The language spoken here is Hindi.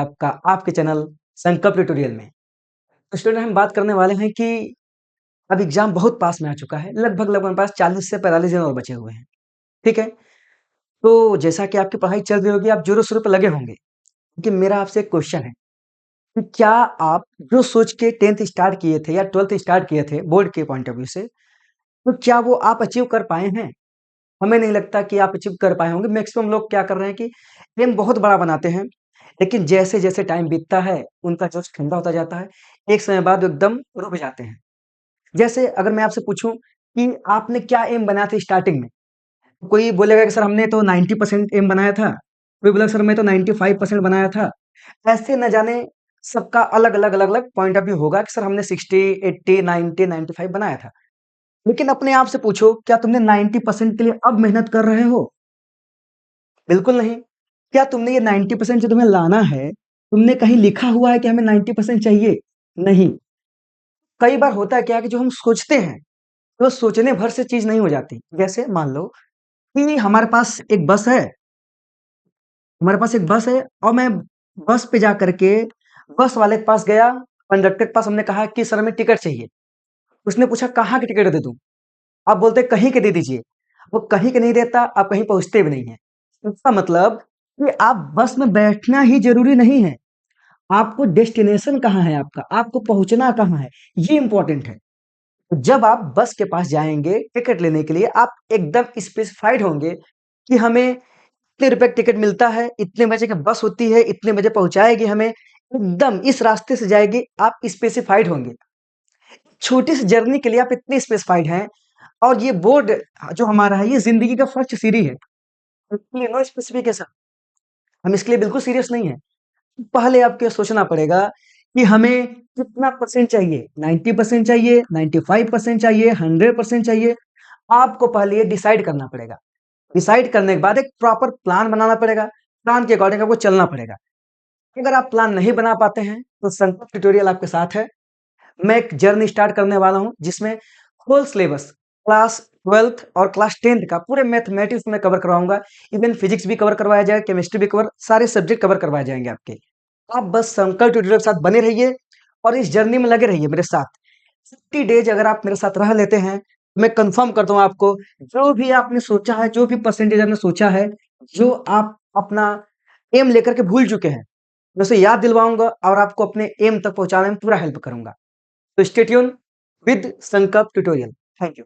आपका आपके चैनल संकल्प ट्यूटोरियल में। तो स्टूडेंट हम बात करने वाले हैं कि अब एग्जाम बहुत पास में आ चुका है। लगभग लगभग हमारे पास 40 से 45 दिन और बचे हुए हैं। ठीक है? तो जैसा कि आपकी पढ़ाई चल रही होगी, आप जोरों शोरों पे लगे होंगे। कि मेरा आपसे एक क्वेश्चन है कि क्या आप जो सोच के 10th स्टार्ट किए थे या 12th स्टार्ट किए थे बोर्ड के पॉइंट ऑफ व्यू से, तो क्या वो आप अचीव कर पाए हैं? हमें नहीं लगता कि आप अचीव कर पाए होंगे। मैक्सिमम लोग क्या कर रहे हैं कि एम बहुत बड़ा बनाते हैं, लेकिन जैसे-जैसे टाइम बीतता है, उनका जोश ठंडा होता जाता है। एक समय बाद वो एकदम रुक जाते हैं। जैसे अगर मैं आपसे पूछूँ कि आपने क्या एम बनाया था स्टार्टिंग में? कोई बोलेगा कि सर हमने तो 90% एम बनाया था, कोई बोलेगा सर मैं तो 95% बनाया था। ऐसे न जाने सबका अलग-अलग, अलग-अलग पॉइंट ऑफ व्यू होगा कि सर हमने 60, 80, 90, 95 बनाया था। लेकिन अपने आप से पूछो, क्या तुमने 90% के लिए अब मेहनत कर रहे हो? बिल्कुल नहीं। क्या तुमने ये 90% जो तुम्हें लाना है, तुमने कहीं लिखा हुआ है कि हमें 90% चाहिए? नहीं। कई बार होता है क्या है कि जो हम सोचते हैं, वो सोचने भर से चीज़ नहीं हो जाती। जैसे मान लो कि हमारे पास एक बस है और मैं बस पे जा कर के बस वाले के पास गया, कंडक्टर के पास हमने कहा कि सर हमें टिकट चाहिए। उसने पूछा कहाँ की टिकट दे दूँ? आप बोलते हैं कहीं के दे दीजिए। वो कहीं के नहीं देता, आप कहीं पहुँचते भी नहीं हैं। इसका मतलब कि आप बस में बैठना ही ज़रूरी नहीं है। आपको डेस्टिनेशन कहाँ है आपका, आपको पहुँचना कहाँ है, ये इम्पोर्टेंट है। जब आप बस के पास जाएँगे टिकट लेने के लिए, आप एकदम स्पेसिफाइड होंगे कि हमें इतने रुपए का टिकट मिलता है, इतने बजे की बस होती है, इतने बजे पहुँचाएगी हमें, एकदम इस रास्ते से जाएगी, आप स्पेसिफाइड होंगे। छोटी सी जर्नी के लिए आप इतने स्पेसिफाइड हैं और ये बोर्ड जो हमारा है, ये ज़िंदगी का फर्स्ट सीढ़ी है। इसलिए नो स्पेसिफिकेशन, हम इसके लिए बिल्कुल सीरियस नहीं हैं। पहले आपको ये सोचना पड़ेगा कि हमें कितना परसेंट चाहिए, 90% चाहिए, 95% चाहिए, 100% चाहिए। आपको पहले ये डिसाइड करना पड़ेगा। डिसाइड करने के बाद एक प्रॉपर प्लान बनाना पड़ेगा। प्लान के अकॉर्डिंग आपको चलना पड़ेगा। अगर आप प्लान नहीं बना पाते हैं, तो संकल्प ट्यूटोरियल आपके साथ है। मैं एक जर्नी स्टार्ट करने वाला हूँ, जिसमें होल सिलेबस क्लास 12th और क्लास 10th का पूरे मैथमेटिक्स में कवर करवाऊँगा। इवन फिजिक्स भी कवर करवाया जाएगा, केमिस्ट्री भी कवर, सारे सब्जेक्ट कवर करवाए जाएँगे आपके। आप बस संकल्प ट्यूटोरियल के साथ बने रहिए और इस जर्नी में लगे रहिए मेरे साथ। 50 डेज अगर आप मेरे साथ रह लेते हैं, मैं कन्फर्म करता हूँ आपको, जो भी आपने सोचा है, जो भी परसेंटेज आपने सोचा है, जो आप अपना एम लेकर के भूल चुके हैं, मैं उसे याद दिलवाऊँगा और आपको अपने एम तक पहुँचाने में पूरा हेल्प करूँगा। तो स्टे ट्यून विद संकल्प ट्यूटोरियल। Thank you.